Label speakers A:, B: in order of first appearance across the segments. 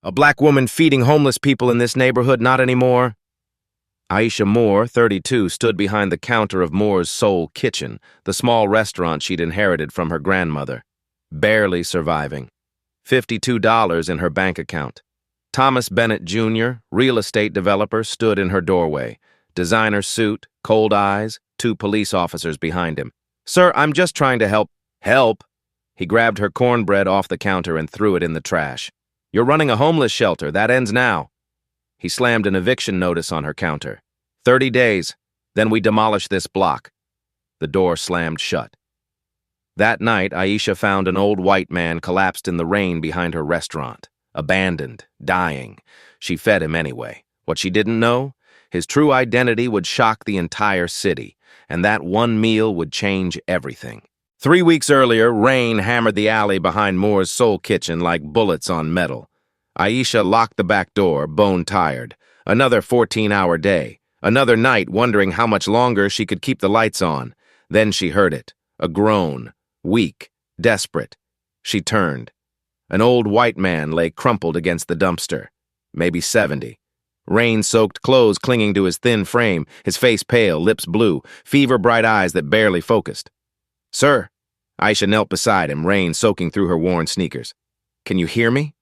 A: A black woman feeding homeless people in this neighborhood, not anymore. Aisha Moore, 32, stood behind the counter of Moore's Soul Kitchen, the small restaurant she'd inherited from her grandmother. Barely surviving. $52 in her bank account. Thomas Bennett Jr., real estate developer, stood in her doorway. Designer suit, cold eyes, 2 police officers behind him. "Sir, I'm just trying to help." "Help?" He grabbed her cornbread off the counter and threw it in the trash. "You're running a homeless shelter. That ends now." He slammed an eviction notice on her counter. 30 days, then we demolish this block. The door slammed shut. That night, Aisha found an old white man collapsed in the rain behind her restaurant. Abandoned, dying. She fed him anyway. What she didn't know? His true identity would shock the entire city, and that one meal would change everything. 3 weeks earlier, rain hammered the alley behind Moore's Soul Kitchen like bullets on metal. Aisha locked the back door, bone-tired. Another 14-hour day. Another night wondering how much longer she could keep the lights on. Then she heard it. A groan. Weak. Desperate. She turned. An old white man lay crumpled against the dumpster. Maybe 70. Rain-soaked clothes clinging to his thin frame, his face pale, lips blue, fever-bright eyes that barely focused. "Sir." Aisha knelt beside him, rain soaking through her worn sneakers. "Can you hear me?"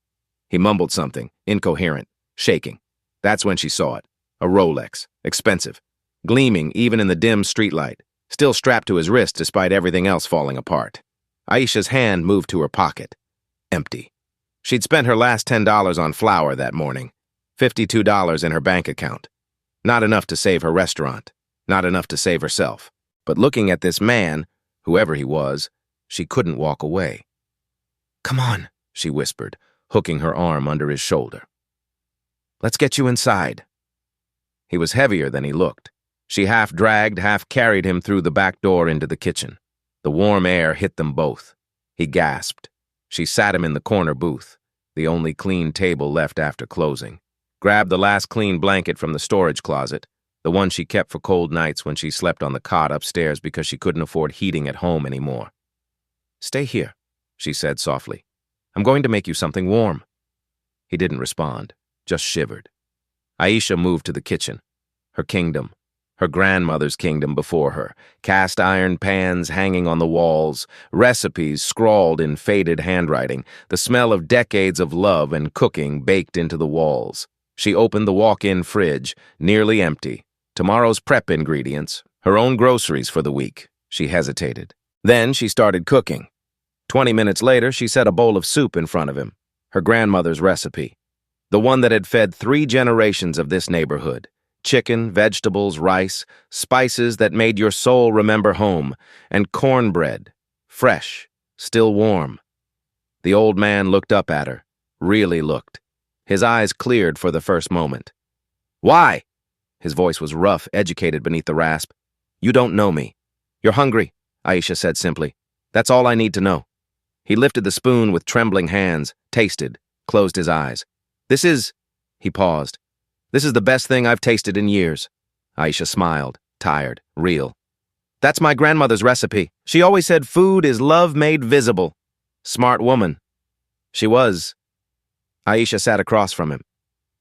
A: He mumbled something, incoherent, shaking. That's when she saw it. A Rolex, expensive, gleaming even in the dim streetlight, still strapped to his wrist despite everything else falling apart. Aisha's hand moved to her pocket. Empty. She'd spent her last $10 on flour that morning. $52 in her bank account. Not enough to save her restaurant. Not enough to save herself. But looking at this man, whoever he was, she couldn't walk away. "Come on," she whispered, hooking her arm under his shoulder. "Let's get you inside." He was heavier than he looked. She half dragged, half carried him through the back door into the kitchen. The warm air hit them both. He gasped. She sat him in the corner booth, the only clean table left after closing. Grabbed the last clean blanket from the storage closet, the one she kept for cold nights when she slept on the cot upstairs because she couldn't afford heating at home anymore. "Stay here," she said softly. "I'm going to make you something warm." He didn't respond, just shivered. Aisha moved to the kitchen. Her kingdom. Her grandmother's kingdom before her. Cast iron pans hanging on the walls, recipes scrawled in faded handwriting, the smell of decades of love and cooking baked into the walls. She opened the walk-in fridge, nearly empty. Tomorrow's prep ingredients, her own groceries for the week. She hesitated. Then she started cooking. 20 minutes later, she set a bowl of soup in front of him. Her grandmother's recipe. The one that had fed 3 generations of this neighborhood. Chicken, vegetables, rice, spices that made your soul remember home, and cornbread, fresh, still warm. The old man looked up at her, really looked. His eyes cleared for the first moment. "Why?" His voice was rough, educated beneath the rasp. "You don't know me." "You're hungry," Aisha said simply. "That's all I need to know." He lifted the spoon with trembling hands, tasted, closed his eyes. "This is..." He paused. "This is the best thing I've tasted in years." Aisha smiled, tired, real. "That's my grandmother's recipe. She always said food is love made visible." Smart woman. She was. Aisha sat across from him.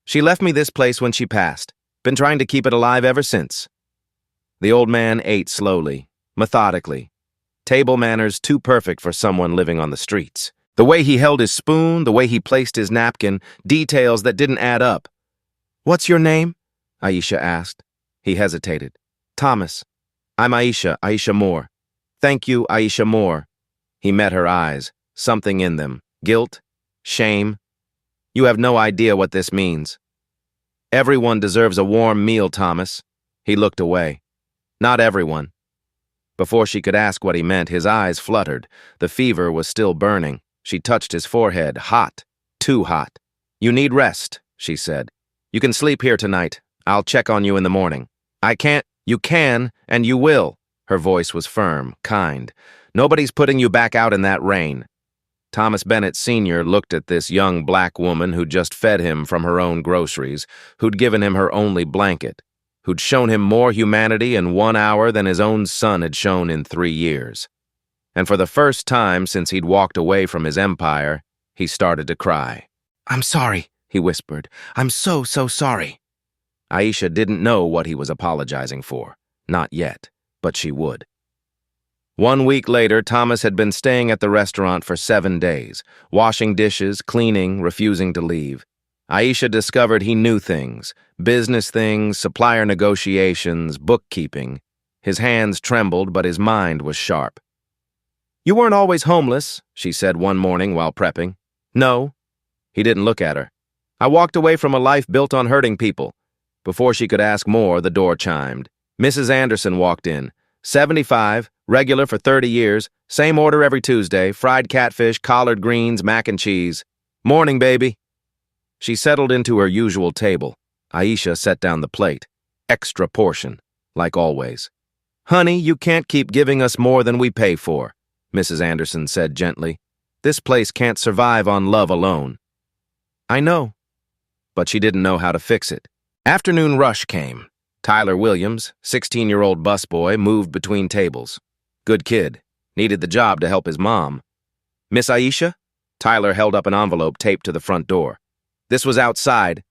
A: "She left me this place when she passed. Been trying to keep it alive ever since." The old man ate slowly, methodically. Table manners too perfect for someone living on the streets. The way he held his spoon, the way he placed his napkin, details that didn't add up. "What's your name?" Aisha asked. He hesitated. "Thomas. I'm Aisha, Aisha Moore." "Thank you, Aisha Moore." He met her eyes, something in them. Guilt? Shame? "You have no idea what this means." "Everyone deserves a warm meal, Thomas." He looked away. "Not everyone." Before she could ask what he meant, his eyes fluttered. The fever was still burning. She touched his forehead, hot, too hot. "You need rest," she said. "You can sleep here tonight. I'll check on you in the morning." "I can't." "You can, and you will." Her voice was firm, kind. "Nobody's putting you back out in that rain." Thomas Bennett Sr. looked at this young black woman who'd just fed him from her own groceries, who'd given him her only blanket, who'd shown him more humanity in 1 hour than his own son had shown in 3 years. And for the first time since he'd walked away from his empire, he started to cry. "I'm sorry," he whispered. "I'm so sorry." Aisha didn't know what he was apologizing for. Not yet, but she would. 1 week later, Thomas had been staying at the restaurant for 7 days, washing dishes, cleaning, refusing to leave. Aisha discovered he knew things, business things, supplier negotiations, bookkeeping. His hands trembled, but his mind was sharp. "You weren't always homeless," she said one morning while prepping. "No." He didn't look at her. "I walked away from a life built on hurting people." Before she could ask more, the door chimed. Mrs. Anderson walked in. 75, regular for 30 years, same order every Tuesday, fried catfish, collard greens, mac and cheese. "Morning, baby." She settled into her usual table. Aisha set down the plate. Extra portion, like always. "Honey, you can't keep giving us more than we pay for," Mrs. Anderson said gently. "This place can't survive on love alone." "I know." But she didn't know how to fix it. Afternoon rush came. Tyler Williams, 16-year-old busboy, moved between tables. Good kid. Needed the job to help his mom. "Miss Aisha?" Tyler held up an envelope taped to the front door. This was outside.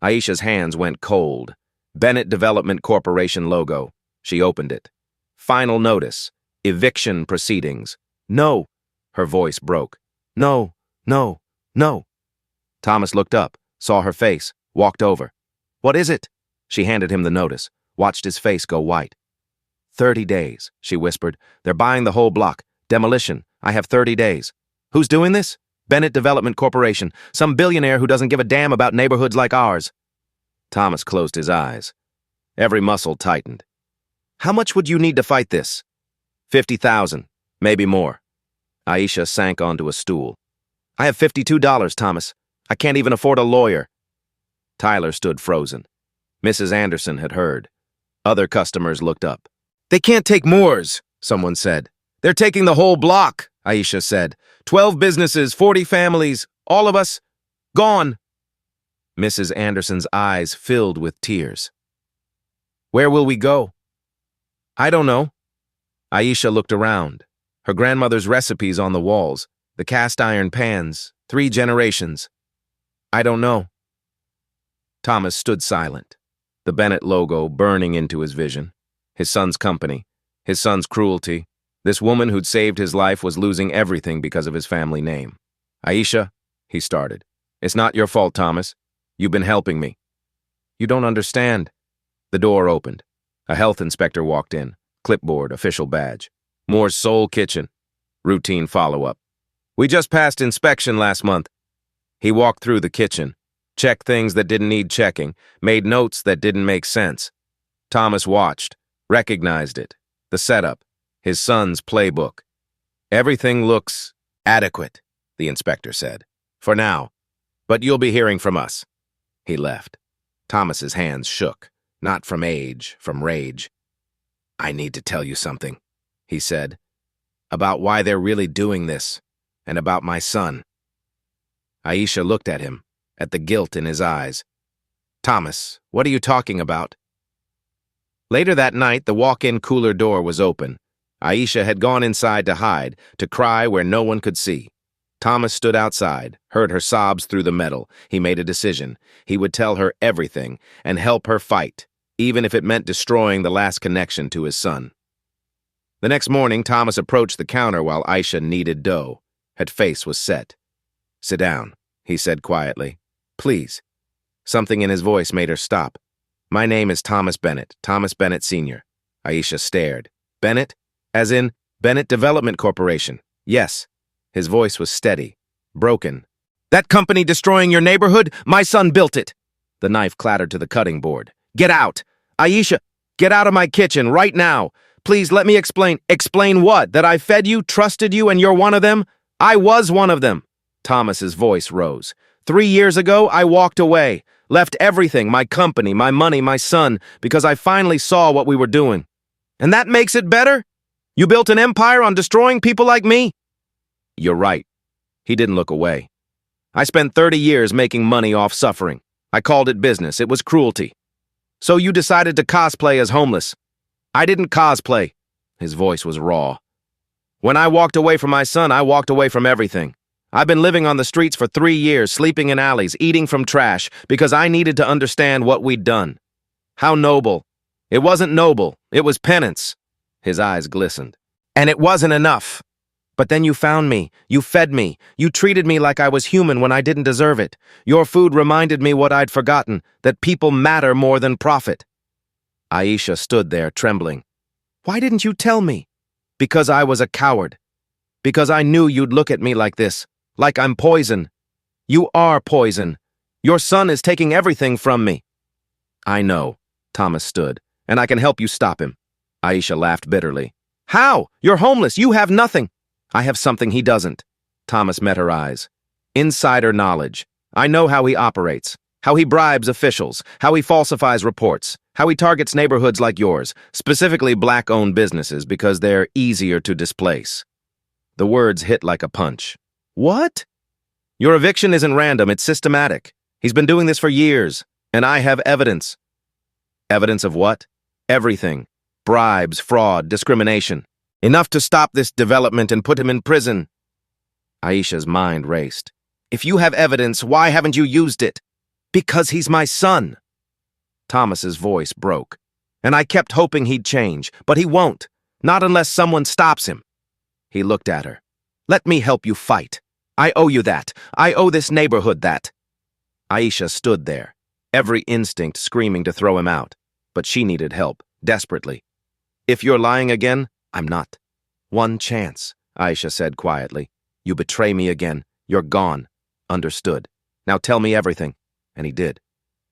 A: Aisha's hands went cold. Bennett Development Corporation logo. She opened it. Final notice. Eviction proceedings. "No." Her voice broke. "No, no, no." Thomas looked up, saw her face, walked over. "What is it?" She handed him the notice, watched his face go white. 30 days, she whispered. "They're buying the whole block. Demolition. I have 30 days. Who's doing this? Bennett Development Corporation. Some billionaire who doesn't give a damn about neighborhoods like ours." Thomas closed his eyes. Every muscle tightened. "How much would you need to fight this?" 50,000, maybe more. Aisha sank onto a stool. "I have $52, Thomas. I can't even afford a lawyer." Tyler stood frozen. Mrs. Anderson had heard. Other customers looked up. "They can't take Moors," someone said. "They're taking the whole block," Aisha said. 12 businesses, 40 families, all of us, gone." Mrs. Anderson's eyes filled with tears. "Where will we go?" "I don't know." Aisha looked around. Her grandmother's recipes on the walls, the cast iron pans, 3 generations. "I don't know." Thomas stood silent, the Bennett logo burning into his vision. His son's company, his son's cruelty. This woman who'd saved his life was losing everything because of his family name. "Aisha," he started. "It's not your fault, Thomas. You've been helping me." "You don't understand." The door opened. A health inspector walked in. Clipboard, official badge. "Moore's Soul Kitchen." Routine follow-up. "We just passed inspection last month." He walked through the kitchen, checked things that didn't need checking, made notes that didn't make sense. Thomas watched, recognized it. The setup, his son's playbook. "Everything looks adequate," the inspector said. "For now. But you'll be hearing from us." He left. Thomas's hands shook, not from age, from rage. "I need to tell you something," he said, "about why they're really doing this, and about my son." Aisha looked at him, at the guilt in his eyes. "Thomas, what are you talking about?" Later that night, the walk-in cooler door was open. Aisha had gone inside to hide, to cry where no one could see. Thomas stood outside, heard her sobs through the metal. He made a decision. He would tell her everything and help her fight, even if it meant destroying the last connection to his son. The next morning, Thomas approached the counter while Aisha kneaded dough. Her face was set. "Sit down," he said quietly. "Please." Something in his voice made her stop. "My name is Thomas Bennett Sr." Aisha stared. "Bennett? As in Bennett Development Corporation?" "Yes." His voice was steady, broken. "That company destroying your neighborhood? My son built it." The knife clattered to the cutting board. "Get out! Aisha, get out of my kitchen right now! Please let me explain." "Explain what? That I fed you, trusted you, and you're one of them? I was one of them." Thomas's voice rose. 3 years ago, I walked away, left everything, my company, my money, my son, because I finally saw what we were doing. And that makes it better? You built an empire on destroying people like me? You're right. He didn't look away. I spent 30 years making money off suffering. I called it business. It was cruelty. So you decided to cosplay as homeless. I didn't cosplay. His voice was raw. When I walked away from my son, I walked away from everything. I've been living on the streets for 3 years, sleeping in alleys, eating from trash, because I needed to understand what we'd done. How noble. It wasn't noble, it was penance. His eyes glistened. And it wasn't enough. But then you found me, you fed me, you treated me like I was human when I didn't deserve it. Your food reminded me what I'd forgotten, that people matter more than profit. Aisha stood there, trembling. Why didn't you tell me? Because I was a coward. Because I knew you'd look at me like this, like I'm poison. You are poison. Your son is taking everything from me. I know, Thomas stood, and I can help you stop him. Aisha laughed bitterly. How? You're homeless. You have nothing. I have something he doesn't. Thomas met her eyes. Insider knowledge. I know how he operates, how he bribes officials, how he falsifies reports, how he targets neighborhoods like yours, specifically black-owned businesses because they're easier to displace. The words hit like a punch. What? Your eviction isn't random, it's systematic. He's been doing this for years, and I have evidence. Evidence of what? Everything. Bribes, fraud, discrimination. Enough to stop this development and put him in prison. Aisha's mind raced. If you have evidence, why haven't you used it? Because he's my son. Thomas's voice broke. And I kept hoping he'd change, but he won't. Not unless someone stops him. He looked at her. Let me help you fight. I owe you that. I owe this neighborhood that. Aisha stood there, every instinct screaming to throw him out. But she needed help, desperately. If you're lying again, I'm not. One chance, Aisha said quietly. You betray me again. You're gone. Understood. Now tell me everything. And he did.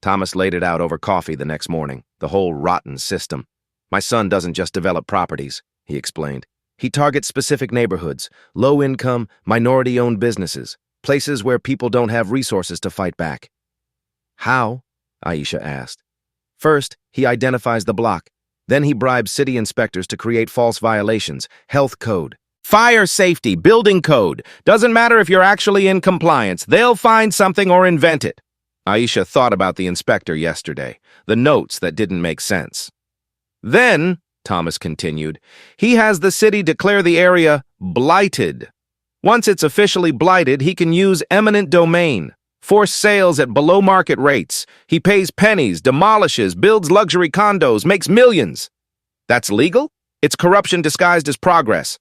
A: Thomas laid it out over coffee the next morning, the whole rotten system. My son doesn't just develop properties, he explained. He targets specific neighborhoods, low-income, minority-owned businesses, places where people don't have resources to fight back. How? Aisha asked. First, he identifies the block. Then he bribes city inspectors to create false violations, health code, fire safety, building code. Doesn't matter if you're actually in compliance. They'll find something or invent it. Aisha thought about the inspector yesterday, the notes that didn't make sense. Then, Thomas continued, he has the city declare the area blighted. Once it's officially blighted, he can use eminent domain, force sales at below-market rates. He pays pennies, demolishes, builds luxury condos, makes millions. That's legal? It's corruption disguised as progress.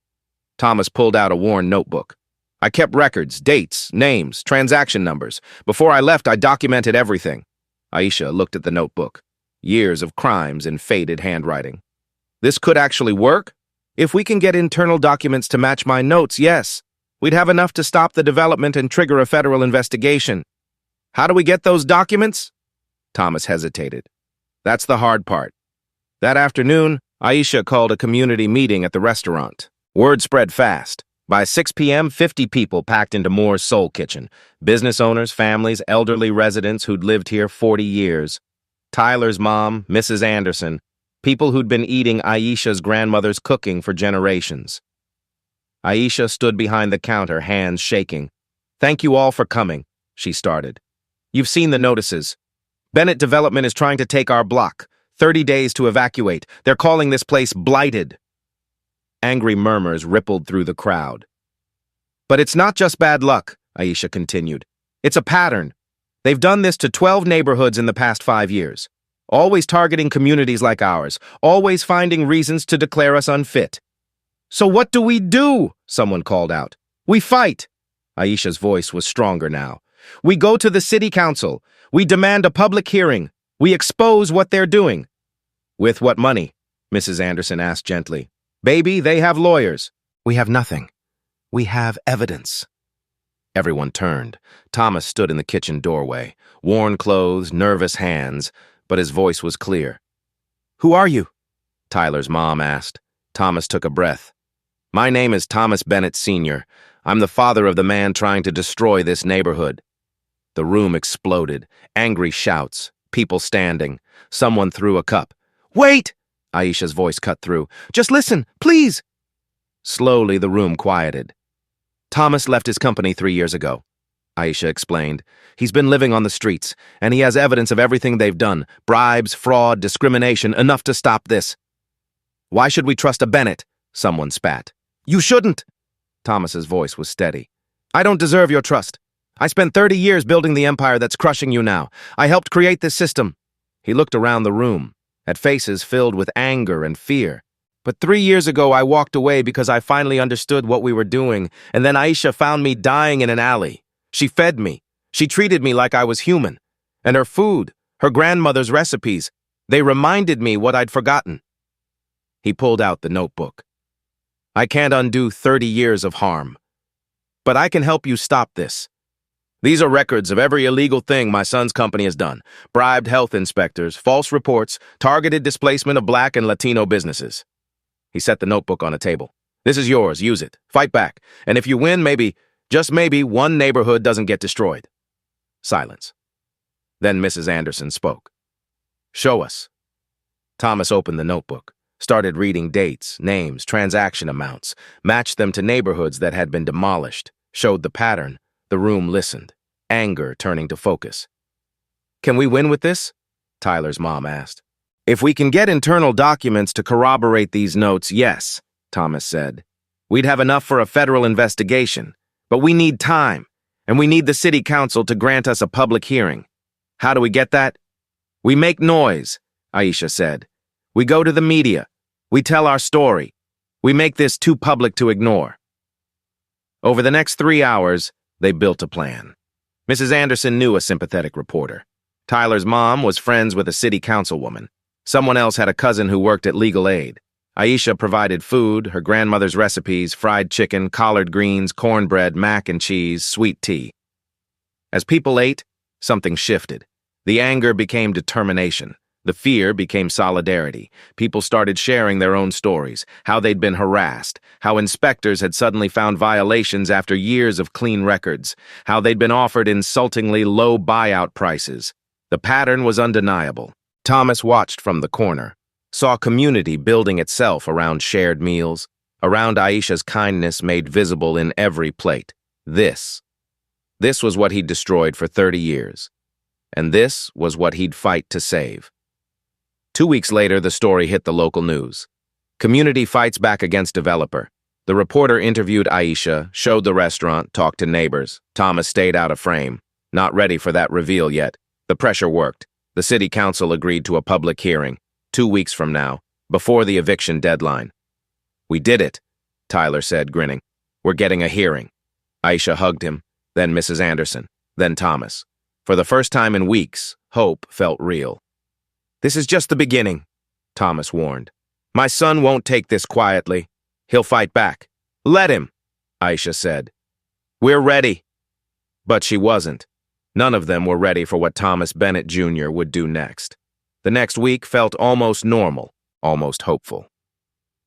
A: Thomas pulled out a worn notebook. I kept records, dates, names, transaction numbers. Before I left, I documented everything. Aisha looked at the notebook. Years of crimes in faded handwriting. This could actually work? If we can get internal documents to match my notes, yes. We'd have enough to stop the development and trigger a federal investigation. How do we get those documents? Thomas hesitated. That's the hard part. That afternoon, Aisha called a community meeting at the restaurant. Word spread fast. By 6 p.m., 50 people packed into Moore's Soul Kitchen. Business owners, families, elderly residents who'd lived here 40 years. Tyler's mom, Mrs. Anderson, people who'd been eating Aisha's grandmother's cooking for generations. Aisha stood behind the counter, hands shaking. Thank you all for coming, she started. You've seen the notices. Bennett Development is trying to take our block. 30 days to evacuate. They're calling this place blighted. Angry murmurs rippled through the crowd. But it's not just bad luck, Aisha continued. It's a pattern. They've done this to 12 neighborhoods in the past 5 years. Always targeting communities like ours. Always finding reasons to declare us unfit. So what do? Someone called out. We fight. Aisha's voice was stronger now. We go to the city council. We demand a public hearing. We expose what they're doing. With what money? Mrs. Anderson asked gently. Baby, they have lawyers. We have nothing. We have evidence. Everyone turned. Thomas stood in the kitchen doorway, worn clothes, nervous hands, but his voice was clear. Who are you? Tyler's mom asked. Thomas took a breath. My name is Thomas Bennett Sr. I'm the father of the man trying to destroy this neighborhood. The room exploded. Angry shouts. People standing. Someone threw a cup. Wait! Aisha's voice cut through. Just listen, please! Slowly, the room quieted. Thomas left his company 3 years ago, Aisha explained. He's been living on the streets, and he has evidence of everything they've done. Bribes, fraud, discrimination, enough to stop this. Why should we trust a Bennett? Someone spat. You shouldn't! Thomas's voice was steady. I don't deserve your trust. I spent 30 years building the empire that's crushing you now. I helped create this system." He looked around the room, at faces filled with anger and fear. "But 3 years ago, I walked away because I finally understood what we were doing, and then Aisha found me dying in an alley. She fed me. She treated me like I was human. And her food, her grandmother's recipes, they reminded me what I'd forgotten." He pulled out the notebook. "I can't undo 30 years of harm. But I can help you stop this. These are records of every illegal thing my son's company has done. Bribed health inspectors, false reports, targeted displacement of Black and Latino businesses." He set the notebook on a table. "This is yours. Use it. Fight back. And if you win, maybe, just maybe, one neighborhood doesn't get destroyed." Silence. Then Mrs. Anderson spoke. "Show us." Thomas opened the notebook, started reading dates, names, transaction amounts, matched them to neighborhoods that had been demolished, showed the pattern. The room listened, anger turning to focus. "Can we win with this?" Tyler's mom asked. "If we can get internal documents to corroborate these notes, yes," Thomas said. "We'd have enough for a federal investigation, but we need time, and we need the city council to grant us a public hearing. How do we get that?" "We make noise," Aisha said. "We go to the media. We tell our story. We make this too public to ignore." Over the next 3 hours, they built a plan. Mrs. Anderson knew a sympathetic reporter. Tyler's mom was friends with a city councilwoman. Someone else had a cousin who worked at legal aid. Aisha provided food, her grandmother's recipes, fried chicken, collard greens, cornbread, mac and cheese, sweet tea. As people ate, something shifted. The anger became determination. The fear became solidarity. People started sharing their own stories, how they'd been harassed, how inspectors had suddenly found violations after years of clean records, how they'd been offered insultingly low buyout prices. The pattern was undeniable. Thomas watched from the corner, saw community building itself around shared meals, around Aisha's kindness made visible in every plate. This was what he'd destroyed for 30 years. And this was what he'd fight to save. 2 weeks later, the story hit the local news. Community fights back against developer. The reporter interviewed Aisha, showed the restaurant, talked to neighbors. Thomas stayed out of frame, not ready for that reveal yet. The pressure worked. The city council agreed to a public hearing, 2 weeks from now, before the eviction deadline. "We did it," Tyler said, grinning. "We're getting a hearing." Aisha hugged him, then Mrs. Anderson, then Thomas. For the first time in weeks, hope felt real. "This is just the beginning," Thomas warned. "My son won't take this quietly. He'll fight back." "Let him," Aisha said. "We're ready." But she wasn't. None of them were ready for what Thomas Bennett Jr. would do next. The next week felt almost normal, almost hopeful.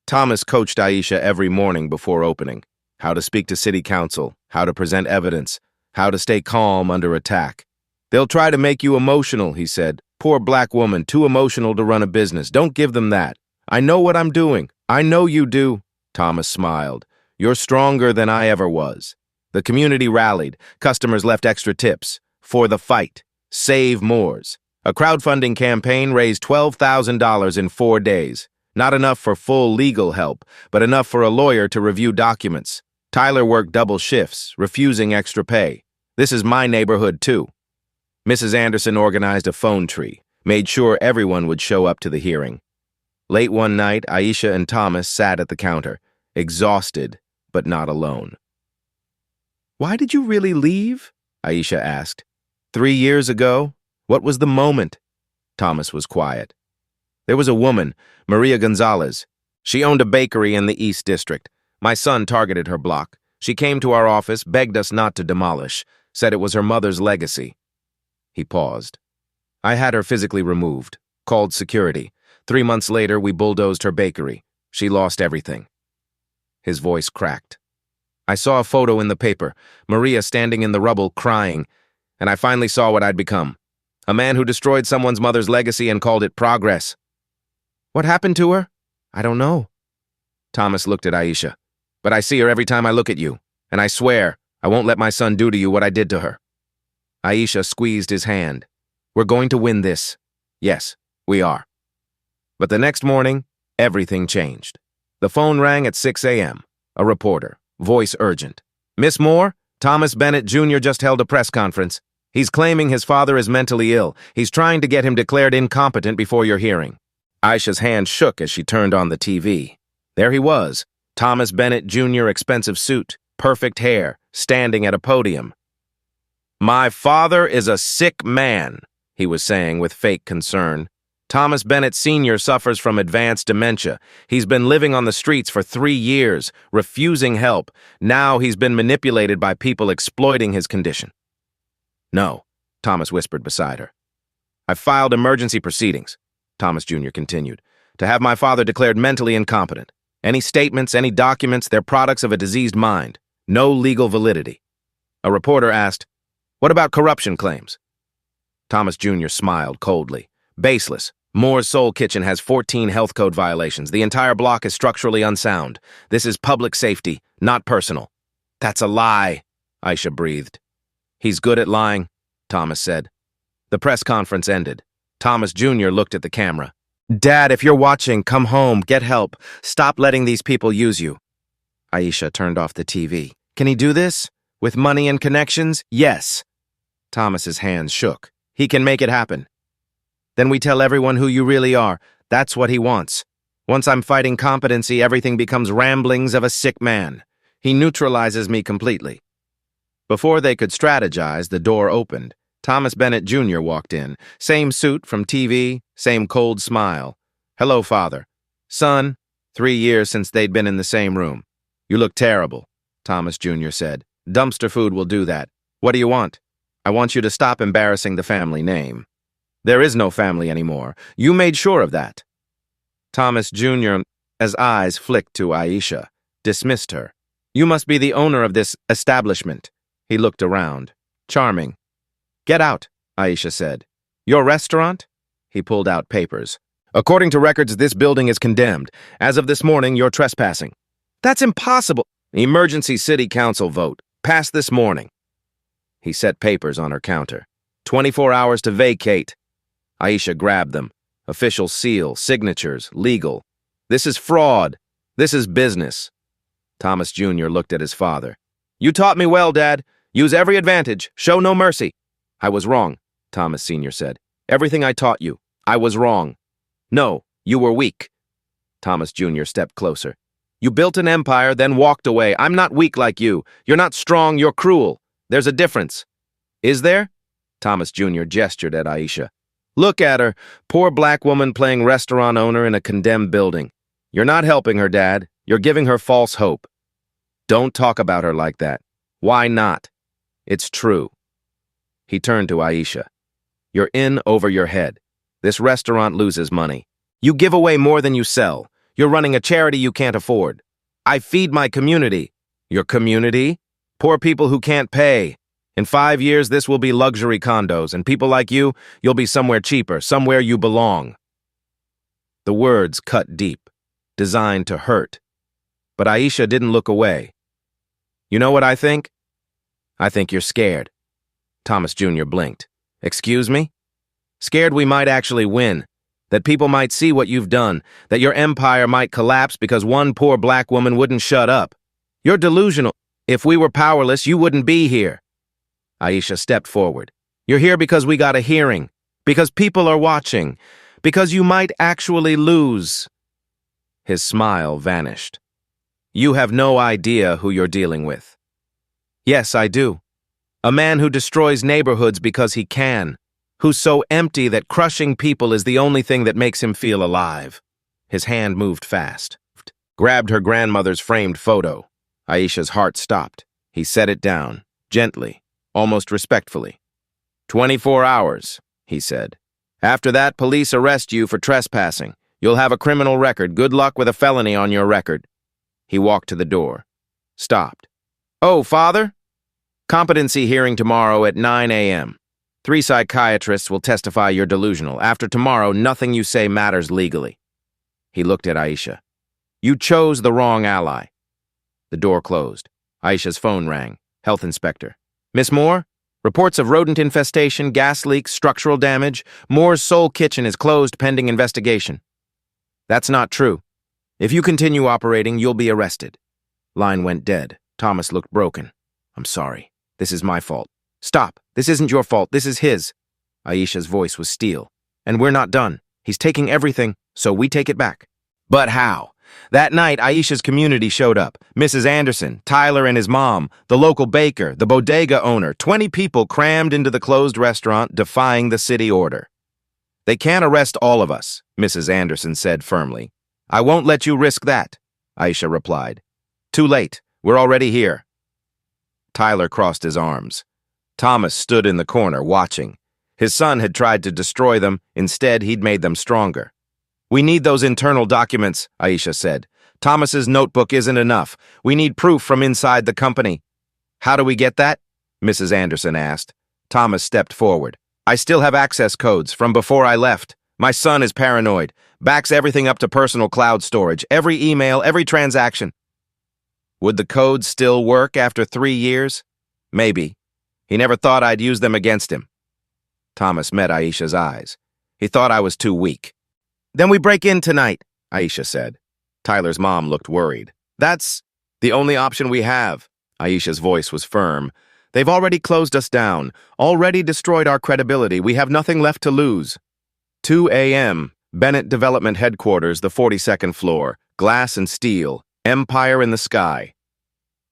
A: Thomas coached Aisha every morning before opening. How to speak to city council, how to present evidence, how to stay calm under attack. "They'll try to make you emotional," he said. "Poor Black woman, too emotional to run a business. Don't give them that. I know what I'm doing. I know you do." Thomas smiled. "You're stronger than I ever was." The community rallied. Customers left extra tips. For the fight. Save Moors. A crowdfunding campaign raised $12,000 in 4 days. Not enough for full legal help, but enough for a lawyer to review documents. Tyler worked double shifts, refusing extra pay. "This is my neighborhood, too." Mrs. Anderson organized a phone tree, made sure everyone would show up to the hearing. Late one night, Aisha and Thomas sat at the counter, exhausted, but not alone. "Why did you really leave?" Aisha asked. 3 years ago? What was the moment?" Thomas was quiet. "There was a woman, Maria Gonzalez. She owned a bakery in the East District. My son targeted her block. She came to our office, begged us not to demolish, said it was her mother's legacy." He paused. "I had her physically removed, called security. 3 months later, we bulldozed her bakery. She lost everything." His voice cracked. "I saw a photo in the paper, Maria standing in the rubble crying, and I finally saw what I'd become. A man who destroyed someone's mother's legacy and called it progress." "What happened to her?" "I don't know." Thomas looked at Aisha. "But I see her every time I look at you, and I swear I won't let my son do to you what I did to her." Aisha squeezed his hand. "We're going to win this." "Yes, we are." But the next morning, everything changed. The phone rang at 6 a.m. A reporter, voice urgent. "Miss Moore, Thomas Bennett Jr. just held a press conference. He's claiming his father is mentally ill. He's trying to get him declared incompetent before your hearing. Aisha's hand shook as she turned on the TV. There he was, Thomas Bennett Jr., expensive suit, perfect hair, standing at a podium. "My father is a sick man," he was saying with fake concern. "Thomas Bennett Sr. suffers from advanced dementia. He's been living on the streets for 3 years, refusing help. Now he's been manipulated by people exploiting his condition." "No," Thomas whispered beside her. "I've filed emergency proceedings," Thomas Jr. continued, "to have my father declared mentally incompetent. Any statements, any documents, they're products of a diseased mind. No legal validity." A reporter asked, "What about corruption claims?" Thomas Jr. smiled coldly. "Baseless. Moore's Soul Kitchen has 14 health code violations. The entire block is structurally unsound. This is public safety, not personal." "That's a lie," Aisha breathed. "He's good at lying," Thomas said. The press conference ended. Thomas Jr. looked at the camera. "Dad, if you're watching, come home, get help. Stop letting these people use you." Aisha turned off the TV. "Can he do this? With money and connections?" "Yes." Thomas's hands shook. "He can make it happen." "Then we tell everyone who you really are. That's what he wants. Once I'm fighting competency, everything becomes ramblings of a sick man. He neutralizes me completely." Before they could strategize, the door opened. Thomas Bennett Jr. walked in. Same suit from TV, same cold smile. "Hello, Father." "Son," 3 years since they'd been in the same room. "You look terrible," Thomas Jr. said. "Dumpster food will do that. What do you want?" "I want you to stop embarrassing the family name." "There is no family anymore. You made sure of that." Thomas Jr.'s eyes flicked to Aisha, dismissed her. "You must be the owner of this establishment." He looked around. "Charming." "Get out," Aisha said. "Your restaurant?" He pulled out papers. "According to records, this building is condemned. As of this morning, you're trespassing." "That's impossible." "Emergency city council vote. Passed this morning." He set papers on her counter. 24 hours to vacate." Aisha grabbed them. Official seal, signatures, legal. "This is fraud. This is business." Thomas Jr. looked at his father. "You taught me well, Dad. Use every advantage. Show no mercy." "I was wrong," Thomas Sr. said. "Everything I taught you, I was wrong." "No, you were weak." Thomas Jr. stepped closer. "You built an empire, then walked away. I'm not weak like you. You're not strong, you're cruel. There's a difference." "Is there?" Thomas Jr. gestured at Aisha. "Look at her, poor black woman playing restaurant owner in a condemned building. You're not helping her, Dad. You're giving her false hope." "Don't talk about her like that." "Why not?" "It's true." He turned to Aisha. "You're in over your head. This restaurant loses money. You give away more than you sell. You're running a charity you can't afford. I feed my community." "Your community?" "Poor people who can't pay. In 5 years, this will be luxury condos, and people like you, you'll be somewhere cheaper, somewhere you belong." The words cut deep, designed to hurt. But Aisha didn't look away. "You know what I think? I think you're scared." Thomas Jr. blinked. "Excuse me?" "Scared we might actually win. That people might see what you've done. That your empire might collapse because one poor black woman wouldn't shut up. You're delusional. If we were powerless, you wouldn't be here." Aisha stepped forward. "You're here because we got a hearing. Because people are watching. Because you might actually lose." His smile vanished. "You have no idea who you're dealing with." "Yes, I do. A man who destroys neighborhoods because he can. Who's so empty that crushing people is the only thing that makes him feel alive." His hand moved fast. Grabbed her grandmother's framed photo. Aisha's heart stopped. He set it down, gently, almost respectfully. 24 hours, he said. "After that, police arrest you for trespassing. You'll have a criminal record. Good luck with a felony on your record." He walked to the door. Stopped. "Oh, Father?" "Competency hearing tomorrow at 9 a.m. 3 psychiatrists will testify you're delusional. After tomorrow, nothing you say matters legally." He looked at Aisha. "You chose the wrong ally." The door closed. Aisha's phone rang. Health inspector. "Miss Moore? Reports of rodent infestation, gas leaks, structural damage. Moore's Soul Kitchen is closed pending investigation." "That's not true. If you continue operating, you'll be arrested." Line went dead. Thomas looked broken. "I'm sorry." This is my fault. Stop. This isn't your fault. This is his. Aisha's voice was steel. And we're not done. He's taking everything, so we take it back. But how? That night, Aisha's community showed up. Mrs. Anderson, Tyler and his mom, the local baker, the bodega owner, 20 people crammed into the closed restaurant, defying the city order. They can't arrest all of us, Mrs. Anderson said firmly. I won't let you risk that, Aisha replied. Too late. We're already here. Tyler crossed his arms. Thomas stood in the corner, watching. His son had tried to destroy them. Instead, he'd made them stronger. We need those internal documents, Aisha said. Thomas's notebook isn't enough. We need proof from inside the company. How do we get that? Mrs. Anderson asked. Thomas stepped forward. I still have access codes from before I left. My son is paranoid. Backs everything up to personal cloud storage. Every email, every transaction. Would the codes still work after 3 years? Maybe. He never thought I'd use them against him. Thomas met Aisha's eyes. He thought I was too weak. Then we break in tonight, Aisha said. Tyler's mom looked worried. That's the only option we have. Aisha's voice was firm. They've already closed us down, already destroyed our credibility. We have nothing left to lose. 2 a.m., Bennett Development Headquarters, the 42nd floor, glass and steel, empire in the sky.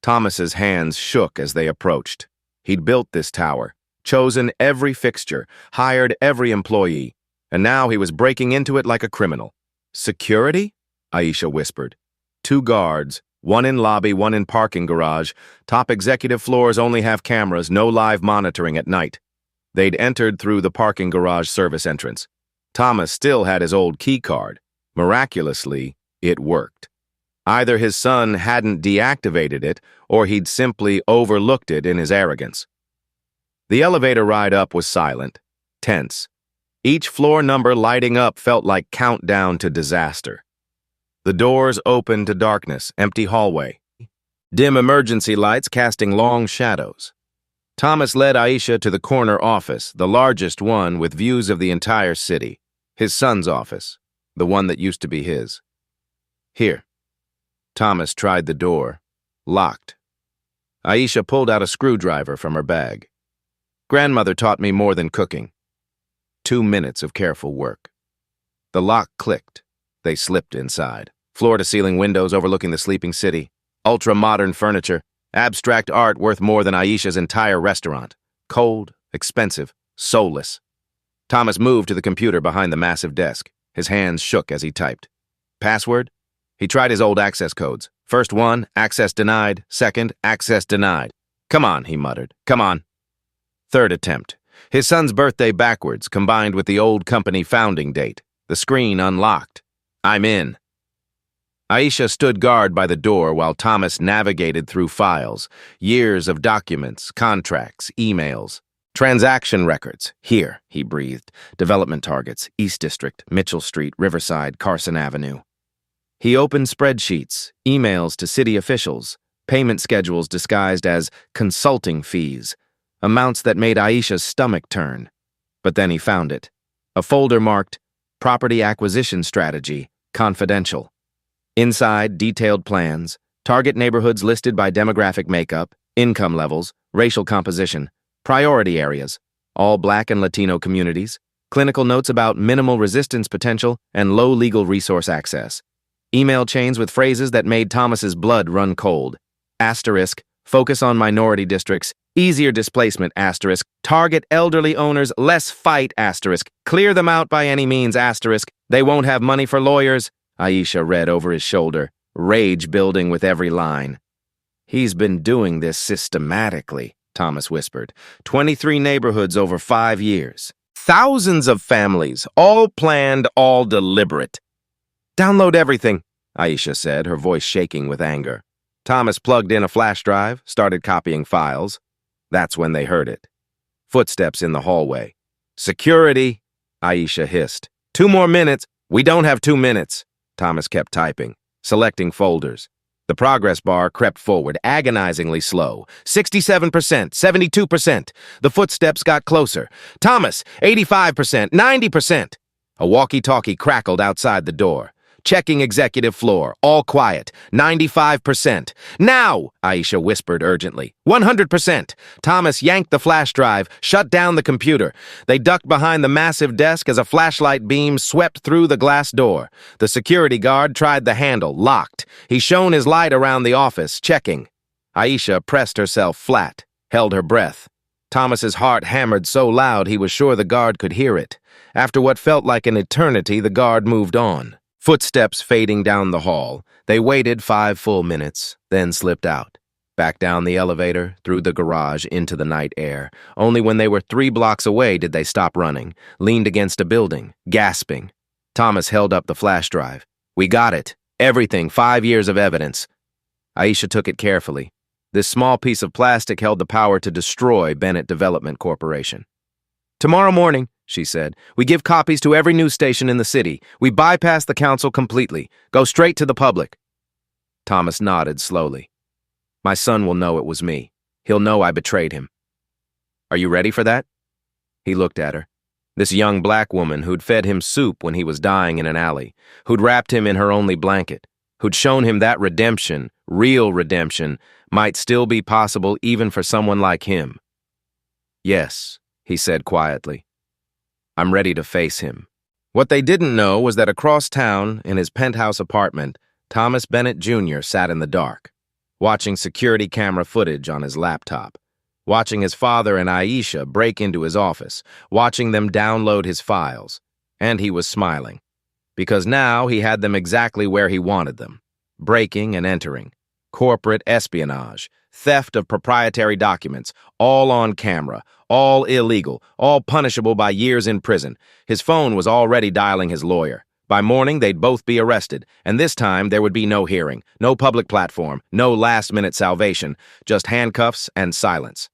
A: Thomas's hands shook as they approached. He'd built this tower, chosen every fixture, hired every employee, and now he was breaking into it like a criminal. Security? Aisha whispered. 2 guards, one in lobby, one in parking garage. Top executive floors only have cameras, no live monitoring at night. They'd entered through the parking garage service entrance. Thomas still had his old key card. Miraculously, it worked. Either his son hadn't deactivated it, or he'd simply overlooked it in his arrogance. The elevator ride up was silent, tense. Each floor number lighting up felt like countdown to disaster. The doors opened to darkness, empty hallway. Dim emergency lights casting long shadows. Thomas led Aisha to the corner office, the largest one with views of the entire city. His son's office, the one that used to be his. Here. Thomas tried the door. Locked. Aisha pulled out a screwdriver from her bag. Grandmother taught me more than cooking. 2 minutes of careful work. The lock clicked. They slipped inside. Floor-to-ceiling windows overlooking the sleeping city. Ultra-modern furniture. Abstract art worth more than Aisha's entire restaurant. Cold, expensive, soulless. Thomas moved to the computer behind the massive desk. His hands shook as he typed. Password? He tried his old access codes. First one, access denied. Second, access denied. Come on, he muttered. Come on. Third attempt. His son's birthday backwards, combined with the old company founding date. The screen unlocked. I'm in. Aisha stood guard by the door while Thomas navigated through files. Years of documents, contracts, emails. Transaction records. Here, he breathed. Development targets. East District, Mitchell Street, Riverside, Carson Avenue. He opened spreadsheets, emails to city officials, payment schedules disguised as consulting fees, amounts that made Aisha's stomach turn. But then he found it. A folder marked Property Acquisition Strategy, Confidential. Inside, detailed plans, target neighborhoods listed by demographic makeup, income levels, racial composition, priority areas, all Black and Latino communities, clinical notes about minimal resistance potential and low legal resource access. Email chains with phrases that made Thomas's blood run cold. Asterisk, focus on minority districts, easier displacement, asterisk, target elderly owners, less fight, asterisk, clear them out by any means, asterisk, they won't have money for lawyers, Aisha read over his shoulder, rage building with every line. He's been doing this systematically, Thomas whispered. 23 neighborhoods over 5 years. Thousands of families, all planned, all deliberate. Download everything, Aisha said, her voice shaking with anger. Thomas plugged in a flash drive, started copying files. That's when they heard it. Footsteps in the hallway. Security, Aisha hissed. 2 more minutes. We don't have 2 minutes. Thomas kept typing, selecting folders. The progress bar crept forward, agonizingly slow. 67%, 72%. The footsteps got closer. Thomas, 85%, 90%. A walkie-talkie crackled outside the door. Checking executive floor. All quiet. 95%. Now, Aisha whispered urgently. 100%. Thomas yanked the flash drive, shut down the computer. They ducked behind the massive desk as a flashlight beam swept through the glass door. The security guard tried the handle, locked. He shone his light around the office, checking. Aisha pressed herself flat, held her breath. Thomas's heart hammered so loud he was sure the guard could hear it. After what felt like an eternity, the guard moved on. Footsteps fading down the hall. They waited 5 full minutes, then slipped out. Back down the elevator, through the garage, into the night air. Only when they were 3 blocks away did they stop running, leaned against a building, gasping. Thomas held up the flash drive. We got it. Everything, 5 years of evidence. Aisha took it carefully. This small piece of plastic held the power to destroy Bennett Development Corporation. Tomorrow morning, she said, we give copies to every news station in the city. We bypass the council completely. Go straight to the public. Thomas nodded slowly. My son will know it was me. He'll know I betrayed him. Are you ready for that? He looked at her. This young black woman who'd fed him soup when he was dying in an alley, who'd wrapped him in her only blanket, who'd shown him that redemption, real redemption, might still be possible even for someone like him. Yes, he said quietly. I'm ready to face him. What they didn't know was that across town, in his penthouse apartment, Thomas Bennett Jr. sat in the dark, watching security camera footage on his laptop, watching his father and Aisha break into his office, watching them download his files. And he was smiling, because now he had them exactly where he wanted them, breaking and entering. Corporate espionage, theft of proprietary documents, all on camera, all illegal, all punishable by years in prison. His phone was already dialing his lawyer. By morning, they'd both be arrested, and this time there would be no hearing, no public platform, no last-minute salvation, just handcuffs and silence.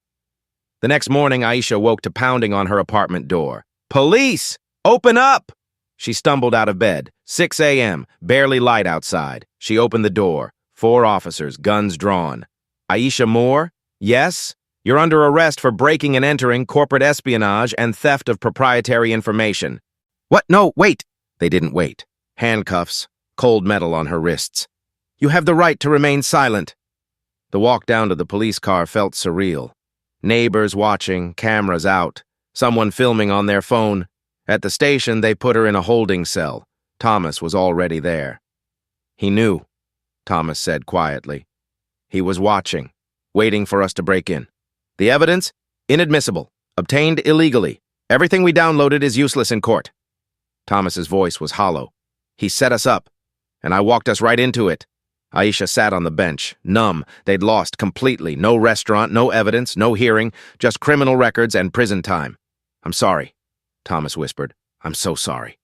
A: The next morning, Aisha woke to pounding on her apartment door. Police! Open up! She stumbled out of bed. 6 a.m., barely light outside. She opened the door. 4 officers, guns drawn. Aisha Moore? Yes? You're under arrest for breaking and entering, corporate espionage, and theft of proprietary information. What? No, wait! They didn't wait. Handcuffs, cold metal on her wrists. You have the right to remain silent. The walk down to the police car felt surreal. Neighbors watching, cameras out, someone filming on their phone. At the station, they put her in a holding cell. Thomas was already there. He knew. Thomas said quietly. He was watching, waiting for us to break in. The evidence? Inadmissible. Obtained illegally. Everything we downloaded is useless in court. Thomas's voice was hollow. He set us up, and I walked us right into it. Aisha sat on the bench, numb. They'd lost completely. No restaurant, no evidence, no hearing, just criminal records and prison time. I'm sorry, Thomas whispered. I'm so sorry.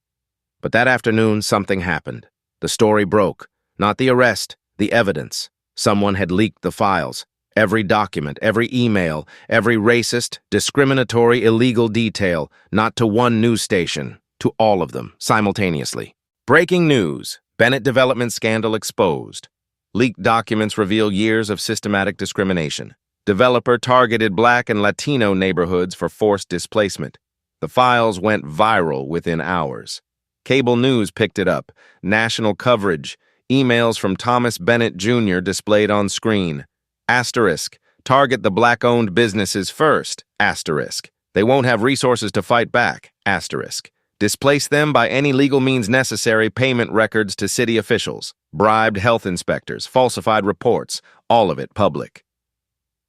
A: But that afternoon, something happened. The story broke. Not the arrest, the evidence. Someone had leaked the files. Every document, every email, every racist, discriminatory, illegal detail, not to one news station, to all of them, simultaneously. Breaking news. Bennett Development scandal exposed. Leaked documents reveal years of systematic discrimination. Developer targeted Black and Latino neighborhoods for forced displacement. The files went viral within hours. Cable news picked it up. National coverage. Emails from Thomas Bennett Jr. displayed on screen. Asterisk. Target the Black-owned businesses first. Asterisk. They won't have resources to fight back. Asterisk. Displace them by any legal means necessary. Payment records to city officials. Bribed health inspectors. Falsified reports. All of it public.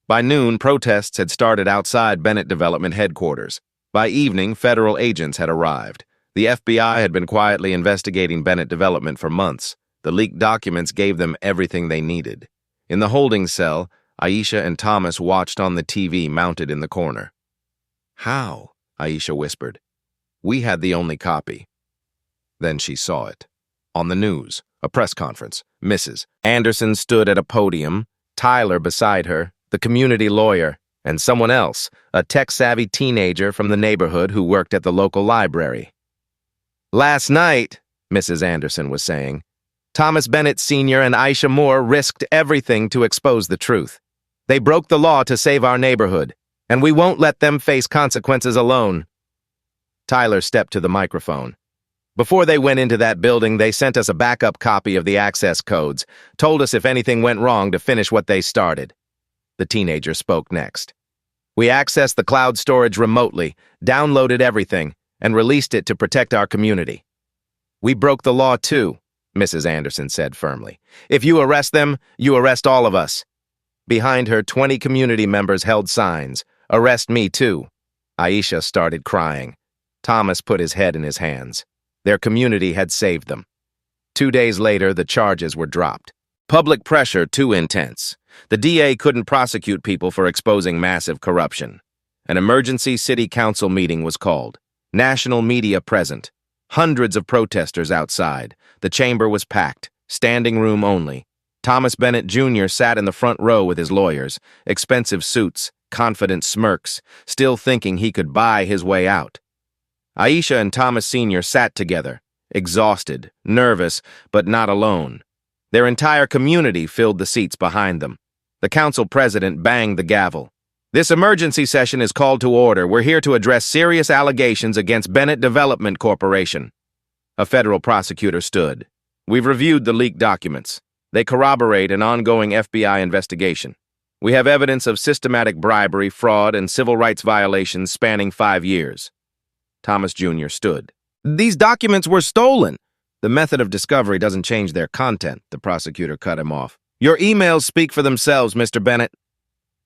A: By noon, protests had started outside Bennett Development headquarters. By evening, federal agents had arrived. The FBI had been quietly investigating Bennett Development for months. The leaked documents gave them everything they needed. In the holding cell, Aisha and Thomas watched on the TV mounted in the corner. How? Aisha whispered. We had the only copy. Then she saw it. On the news, a press conference. Mrs. Anderson stood at a podium, Tyler beside her, the community lawyer, and someone else, a tech-savvy teenager from the neighborhood who worked at the local library. Last night, Mrs. Anderson was saying, Thomas Bennett Sr. and Aisha Moore risked everything to expose the truth. They broke the law to save our neighborhood, and we won't let them face consequences alone. Tyler stepped to the microphone. Before they went into that building, they sent us a backup copy of the access codes, told us if anything went wrong to finish what they started. The teenager spoke next. We accessed the cloud storage remotely, downloaded everything, and released it to protect our community. We broke the law too, Mrs. Anderson said firmly. If you arrest them, you arrest all of us. Behind her, 20 community members held signs. Arrest me too. Aisha started crying. Thomas put his head in his hands. Their community had saved them. 2 days later, the charges were dropped. Public pressure too intense. The DA couldn't prosecute people for exposing massive corruption. An emergency city council meeting was called. National media present. Hundreds of protesters outside. The chamber was packed, standing room only. Thomas Bennett Jr. sat in the front row with his lawyers, expensive suits, confident smirks, still thinking he could buy his way out. Aisha and Thomas Sr. sat together, exhausted, nervous, but not alone. Their entire community filled the seats behind them. The council president banged the gavel. This emergency session is called to order. We're here to address serious allegations against Bennett Development Corporation. A federal prosecutor stood. We've reviewed the leaked documents. They corroborate an ongoing FBI investigation. We have evidence of systematic bribery, fraud, and civil rights violations spanning 5 years. Thomas Jr. stood. These documents were stolen. The method of discovery doesn't change their content, the prosecutor cut him off. Your emails speak for themselves, Mr. Bennett.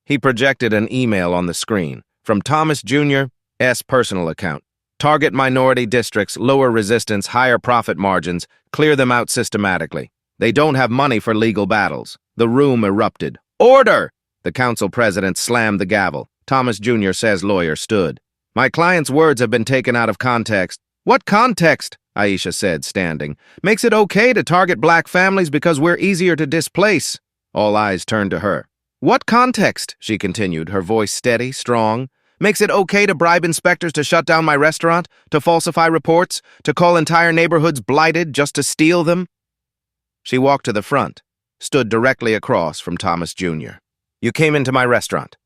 A: He projected an email on the screen from Thomas Jr.'s personal account. Target minority districts, lower resistance, higher profit margins, clear them out systematically. They don't have money for legal battles. The room erupted. Order! The council president slammed the gavel. Thomas Jr. says lawyer stood. My client's words have been taken out of context. What context? Aisha said, standing. Makes it okay to target black families because we're easier to displace. All eyes turned to her. What context? She continued, her voice steady, strong. Makes it okay to bribe inspectors to shut down my restaurant, to falsify reports, to call entire neighborhoods blighted just to steal them? She walked to the front, stood directly across from Thomas Jr. You came into my restaurant,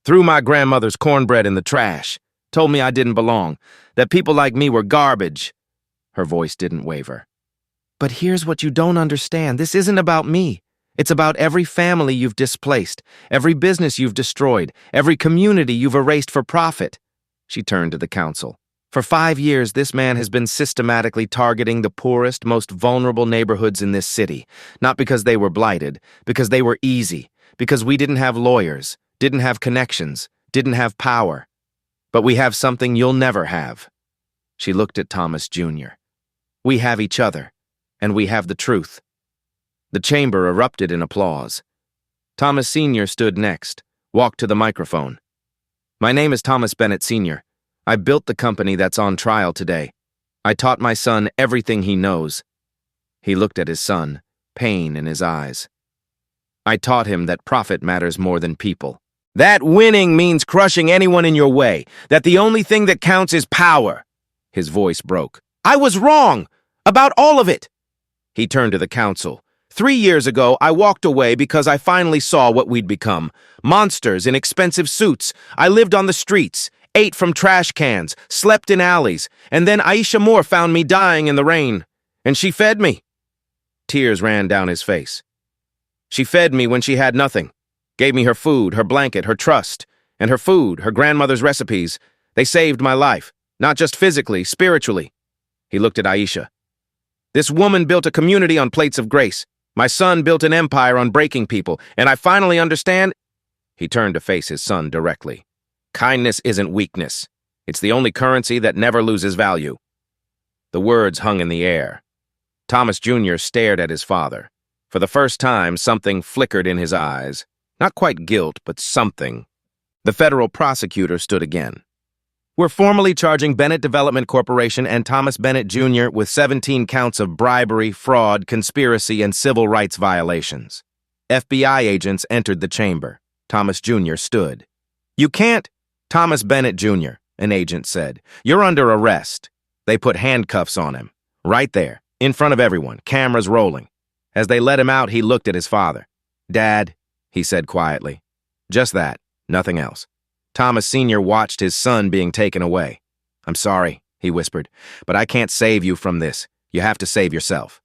A: threw my grandmother's cornbread in the trash, told me I didn't belong, that people like me were garbage. Her voice didn't waver. But here's what you don't understand. This isn't about me. It's about every family you've displaced, every business you've destroyed, every community you've erased for profit. She turned to the council. For 5 years, this man has been systematically targeting the poorest, most vulnerable neighborhoods in this city, not because they were blighted, because they were easy, because we didn't have lawyers, didn't have connections, didn't have power. But we have something you'll never have. She looked at Thomas Jr. We have each other, and we have the truth. The chamber erupted in applause. Thomas Sr. stood next, walked to the microphone. My name is Thomas Bennett Sr. I built the company that's on trial today. I taught my son everything he knows. He looked at his son, pain in his eyes. I taught him that profit matters more than people. That winning means crushing anyone in your way, that the only thing that counts is power. His voice broke. I was wrong about all of it. He turned to the council. 3 years ago, I walked away because I finally saw what we'd become. Monsters in expensive suits. I lived on the streets, ate from trash cans, slept in alleys, and then Aisha Moore found me dying in the rain. And she fed me. Tears ran down his face. She fed me when she had nothing. Gave me her food, her blanket, her trust. And her food, her grandmother's recipes. They saved my life. Not just physically, spiritually. He looked at Aisha. This woman built a community on plates of grace. My son built an empire on breaking people, and I finally understand. He turned to face his son directly. Kindness isn't weakness. It's the only currency that never loses value. The words hung in the air. Thomas Jr. stared at his father. For the first time, something flickered in his eyes. Not quite guilt, but something. The federal prosecutor stood again. We're formally charging Bennett Development Corporation and Thomas Bennett Jr. with 17 counts of bribery, fraud, conspiracy, and civil rights violations. FBI agents entered the chamber. Thomas Jr. stood. You can't. Thomas Bennett Jr., an agent said. You're under arrest. They put handcuffs on him. Right there, in front of everyone, cameras rolling. As they let him out, he looked at his father. Dad, he said quietly. Just that, nothing else. Thomas Sr. watched his son being taken away. I'm sorry, he whispered. "But I can't save you from this. You have to save yourself."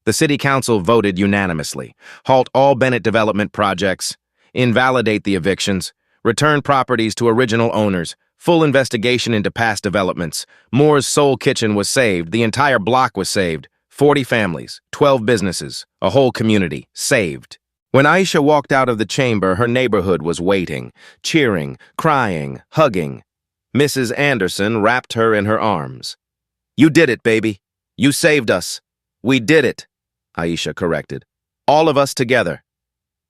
A: The city council voted unanimously. Halt all Bennett development projects, invalidate the evictions, return properties to original owners, full investigation into past developments. Moore's Soul Kitchen was saved. The entire block was saved. 40 families, 12 businesses, a whole community, saved. When Aisha walked out of the chamber, her neighborhood was waiting, cheering, crying, hugging. Mrs. Anderson wrapped her in her arms. "You did it, baby. You saved us. We did it," Aisha corrected. "All of us together."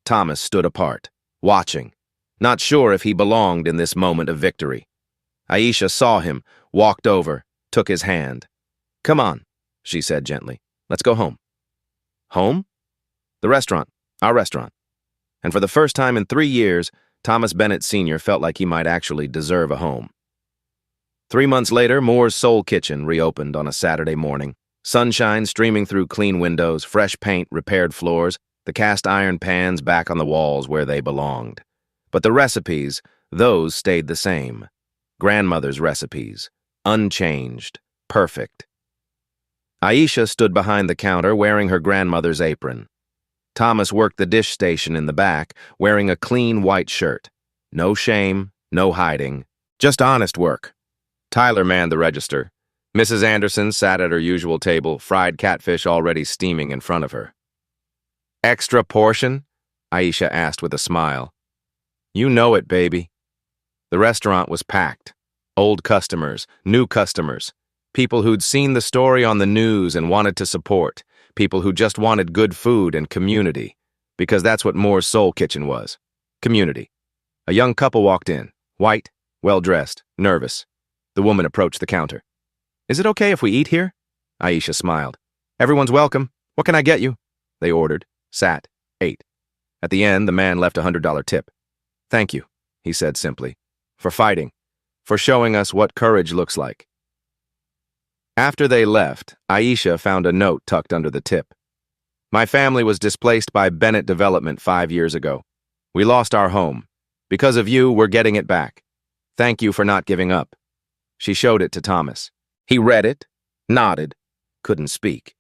A: Thomas stood apart, watching, not sure if he belonged in this moment of victory. Aisha saw him, walked over, took his hand. "Come on," she said gently. "Let's go home." Home? The restaurant, our restaurant. And for the first time in 3 years, Thomas Bennett Sr. felt like he might actually deserve a home. 3 months later, Moore's Soul Kitchen reopened on a Saturday morning. Sunshine streaming through clean windows, fresh paint, repaired floors, the cast iron pans back on the walls where they belonged. But the recipes, those stayed the same. Grandmother's recipes, unchanged, perfect. Aisha stood behind the counter wearing her grandmother's apron. Thomas worked the dish station in the back, wearing a clean white shirt. No shame, no hiding, just honest work. Tyler manned the register. Mrs. Anderson sat at her usual table, fried catfish already steaming in front of her. "Extra portion?" Aisha asked with a smile. "You know it, baby." The restaurant was packed. Old customers, new customers, people who'd seen the story on the news and wanted to support, people who just wanted good food and community, because that's what Moore's Soul Kitchen was, community. A young couple walked in, white, well-dressed, nervous. The woman approached the counter. "Is it okay if we eat here?" Aisha smiled. "Everyone's welcome. What can I get you?" They ordered, sat, ate. At the end, the man left a $100 tip. "Thank you," he said simply, "for fighting, for showing us what courage looks like." After they left, Aisha found a note tucked under the tip. "My family was displaced by Bennett Development 5 years ago. We lost our home. Because of you, we're getting it back. Thank you for not giving up." She showed it to Thomas. He read it, nodded, couldn't speak.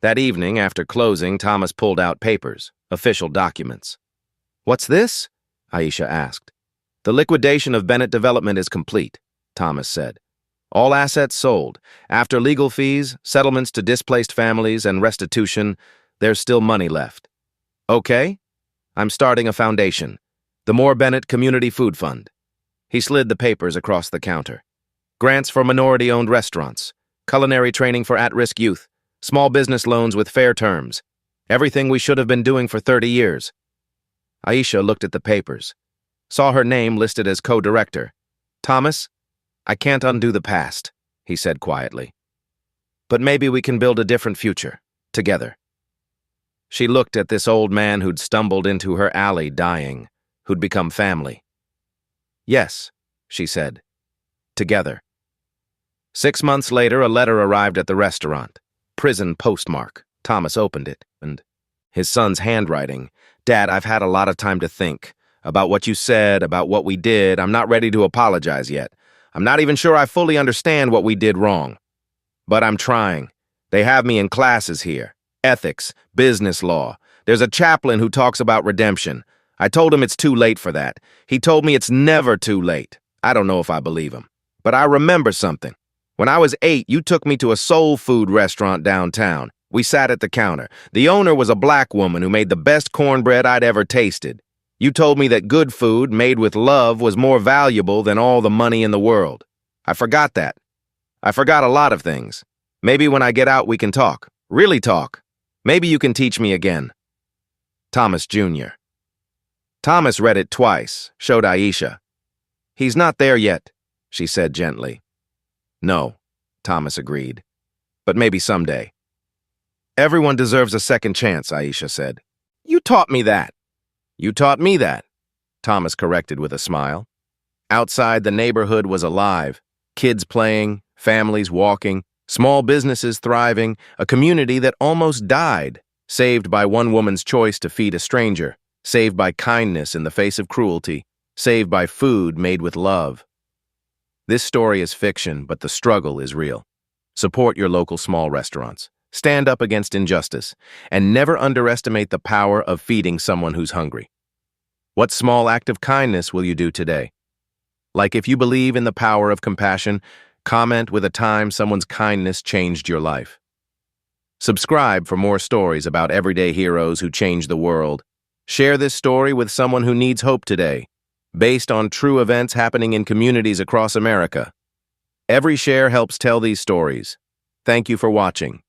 A: That evening, after closing, Thomas pulled out papers, official documents. "What's this?" Aisha asked. "The liquidation of Bennett Development is complete," Thomas said. "All assets sold. After legal fees, settlements to displaced families, and restitution, there's still money left. Okay? I'm starting a foundation, the Moore Bennett Community Food Fund." He slid the papers across the counter. "Grants for minority-owned restaurants, culinary training for at-risk youth, small business loans with fair terms. Everything we should have been doing for 30 years. Aisha looked at the papers, saw her name listed as co-director. "Thomas, I can't undo the past," he said quietly. "But maybe we can build a different future, together." She looked at this old man who'd stumbled into her alley dying, who'd become family. "Yes," she said, "together." 6 months later, a letter arrived at the restaurant. Prison postmark. Thomas opened it, and his son's handwriting. "Dad, I've had a lot of time to think. About what you said, about what we did. I'm not ready to apologize yet. I'm not even sure I fully understand what we did wrong. But I'm trying. They have me in classes here. Ethics, business law. There's a chaplain who talks about redemption. I told him it's too late for that. He told me it's never too late. I don't know if I believe him. But I remember something. When I was 8, you took me to a soul food restaurant downtown. We sat at the counter. The owner was a black woman who made the best cornbread I'd ever tasted. You told me that good food made with love was more valuable than all the money in the world. I forgot that. I forgot a lot of things. Maybe when I get out we can talk. Really talk. Maybe you can teach me again. Thomas Jr. Thomas read it twice, showed Aisha. "He's not there yet," she said gently. "No," Thomas agreed. "But maybe someday." "Everyone deserves a second chance," Aisha said. "You taught me that." "You taught me that," Thomas corrected with a smile. Outside, the neighborhood was alive. Kids playing, families walking, small businesses thriving, a community that almost died, saved by one woman's choice to feed a stranger, saved by kindness in the face of cruelty, saved by food made with love. This story is fiction, but the struggle is real. Support your local small restaurants. Stand up against injustice, and never underestimate the power of feeding someone who's hungry. What small act of kindness will you do today? Like, if you believe in the power of compassion, comment with a time someone's kindness changed your life. Subscribe for more stories about everyday heroes who change the world. Share this story with someone who needs hope today, based on true events happening in communities across America. Every share helps tell these stories. Thank you for watching.